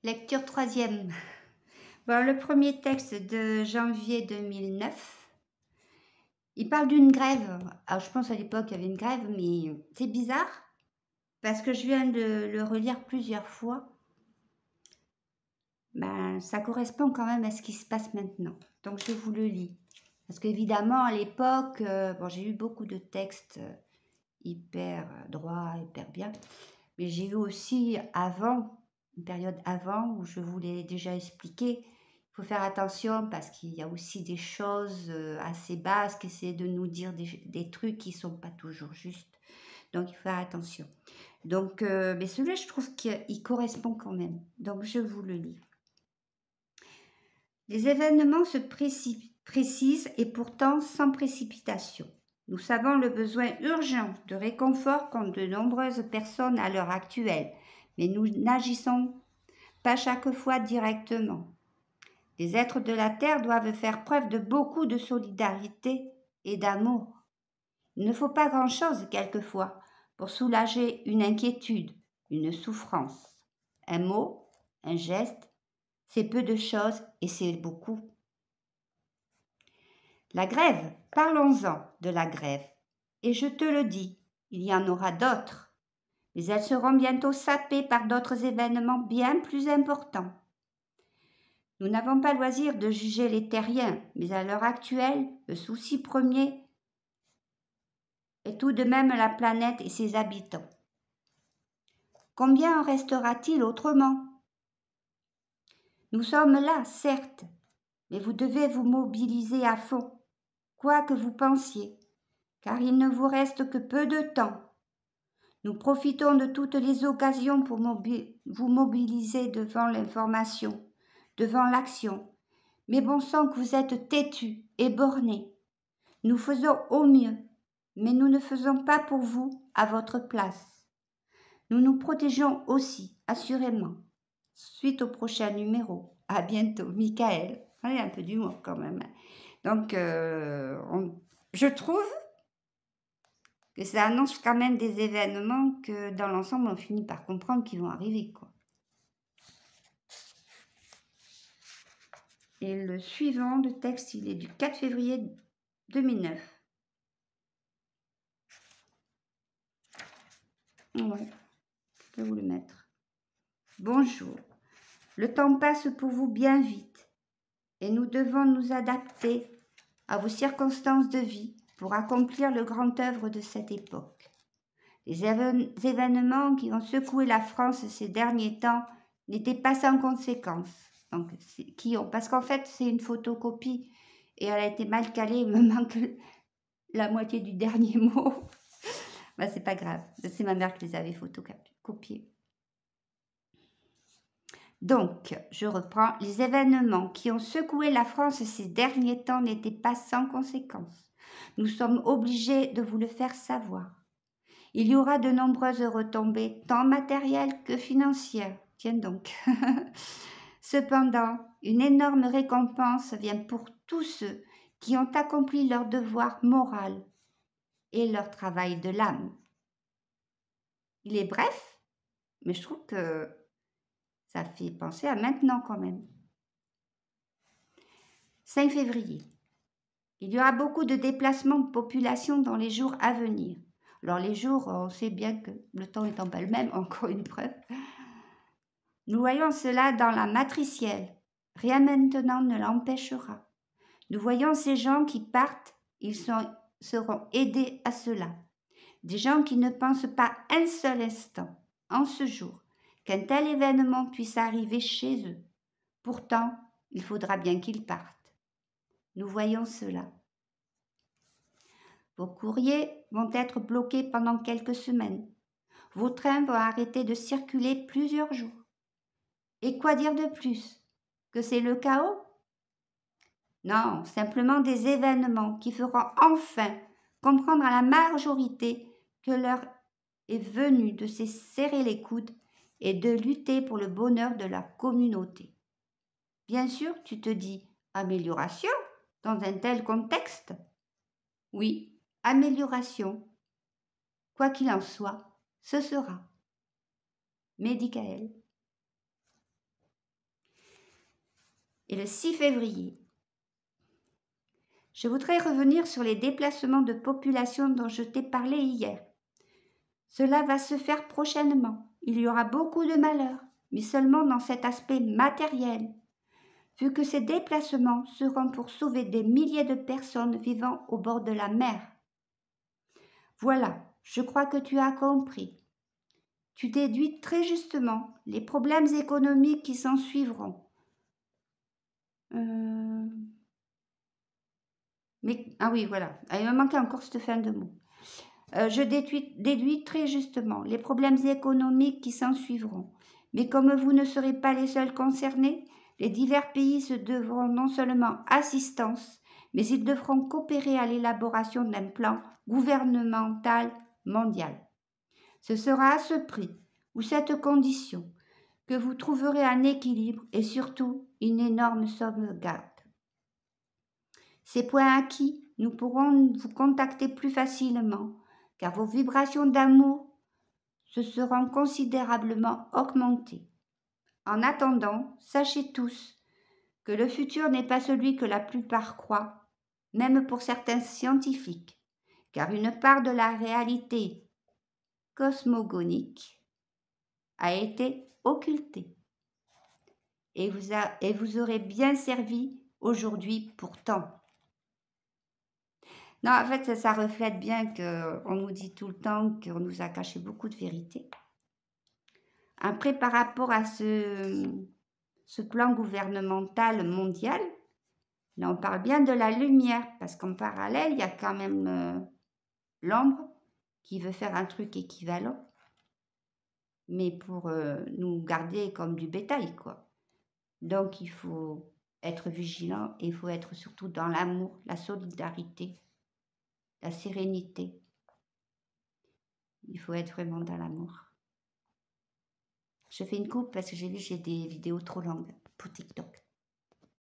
Lecture troisième. Bon, le premier texte de janvier 2009, il parle d'une grève. Alors je pense à l'époque il y avait une grève, mais c'est bizarre parce que je viens de le relire plusieurs fois. Ben, ça correspond quand même à ce qui se passe maintenant. Donc je vous le lis. Parce qu'évidemment à l'époque, bon, j'ai eu beaucoup de textes hyper droits, hyper bien. Mais j'ai eu aussi avant, une période avant où je vous l'ai déjà expliqué. Il faut faire attention parce qu'il y a aussi des choses assez basses qui essaient de nous dire des trucs qui ne sont pas toujours justes. Donc il faut faire attention. Donc, mais celui-là, je trouve qu'il correspond quand même. Donc je vous le lis. Les événements se précisent et pourtant sans précipitation. Nous savons le besoin urgent de réconfort qu'ont de nombreuses personnes à l'heure actuelle, mais nous n'agissons pas chaque fois directement. Les êtres de la Terre doivent faire preuve de beaucoup de solidarité et d'amour. Il ne faut pas grand-chose quelquefois pour soulager une inquiétude, une souffrance. Un mot, un geste, c'est peu de choses et c'est beaucoup. La grève, parlons-en de la grève. Et je te le dis, il y en aura d'autres. Mais elles seront bientôt sapées par d'autres événements bien plus importants. Nous n'avons pas loisir de juger les terriens, mais à l'heure actuelle, le souci premier est tout de même la planète et ses habitants. Combien en restera-t-il autrement? Nous sommes là, certes, mais vous devez vous mobiliser à fond, quoi que vous pensiez, car il ne vous reste que peu de temps. Nous profitons de toutes les occasions pour vous mobiliser devant l'information, devant l'action. Mais bon sang que vous êtes têtus et bornés. Nous faisons au mieux, mais nous ne faisons pas pour vous à votre place. Nous nous protégeons aussi, assurément. Suite au prochain numéro. À bientôt, Michael. Il y a un peu d'humour quand même. Donc, je trouve que ça annonce quand même des événements que dans l'ensemble, on finit par comprendre qu'ils vont arriver, quoi. Et le suivant, le texte, il est du 4 février 2009. Ouais, je vais vous le mettre. Bonjour. Le temps passe pour vous bien vite et nous devons nous adapter à vos circonstances de vie pour accomplir le grand œuvre de cette époque. Les événements qui ont secoué la France ces derniers temps n'étaient pas sans conséquences. Donc, parce qu'en fait, c'est une photocopie et elle a été mal calée, il me manque la moitié du dernier mot. Ben, c'est pas grave, c'est ma mère qui les avait photocopiés. Donc, je reprends, les événements qui ont secoué la France ces derniers temps n'étaient pas sans conséquences. Nous sommes obligés de vous le faire savoir. Il y aura de nombreuses retombées, tant matérielles que financières. Tiens donc. Cependant, une énorme récompense vient pour tous ceux qui ont accompli leur devoir moral et leur travail de l'âme. Il est bref, mais je trouve que ça fait penser à maintenant quand même. 5 février. Il y aura beaucoup de déplacements de population dans les jours à venir. Alors les jours, on sait bien que le temps étant pas le même, encore une preuve. Nous voyons cela dans la matricielle. Rien maintenant ne l'empêchera. Nous voyons ces gens qui partent, ils seront aidés à cela. Des gens qui ne pensent pas un seul instant, en ce jour, qu'un tel événement puisse arriver chez eux. Pourtant, il faudra bien qu'ils partent. Nous voyons cela. Vos courriers vont être bloqués pendant quelques semaines. Vos trains vont arrêter de circuler plusieurs jours. Et quoi dire de plus? Que c'est le chaos? Non, simplement des événements qui feront enfin comprendre à la majorité que l'heure est venue de se serrer les coudes et de lutter pour le bonheur de la communauté. Bien sûr, tu te dis amélioration dans un tel contexte? Oui, amélioration. Quoi qu'il en soit, ce sera. Michael. et le 6 février. Je voudrais revenir sur les déplacements de population dont je t'ai parlé hier. Cela va se faire prochainement. Il y aura beaucoup de malheurs, mais seulement dans cet aspect matériel, vu que ces déplacements seront pour sauver des milliers de personnes vivant au bord de la mer. Voilà, je crois que tu as compris. Tu déduis très justement les problèmes économiques qui s'en suivront. Ah oui, voilà, il me manquait encore cette fin de mot. Je déduis très justement les problèmes économiques qui s'en suivront. Mais comme vous ne serez pas les seuls concernés, les divers pays se devront non seulement assistance, mais ils devront coopérer à l'élaboration d'un plan gouvernemental mondial. Ce sera à ce prix ou cette condition que vous trouverez un équilibre et surtout une énorme sauvegarde. Ces points acquis, nous pourrons vous contacter plus facilement car vos vibrations d'amour se seront considérablement augmentées. En attendant, sachez tous que le futur n'est pas celui que la plupart croient, même pour certains scientifiques, car une part de la réalité cosmogonique a été occultée. Et vous aurez bien servi aujourd'hui pourtant. Non, en fait, ça reflète bien qu'on nous dit tout le temps qu'on nous a caché beaucoup de vérités. Après, par rapport à ce plan gouvernemental mondial, là, on parle bien de la lumière, parce qu'en parallèle, il y a quand même l'ombre qui veut faire un truc équivalent, mais pour nous garder comme du bétail, quoi. Donc, il faut être vigilant et il faut être surtout dans l'amour, la solidarité, la sérénité. Il faut être vraiment dans l'amour. Je fais une coupe parce que j'ai vu que j'ai des vidéos trop longues pour TikTok.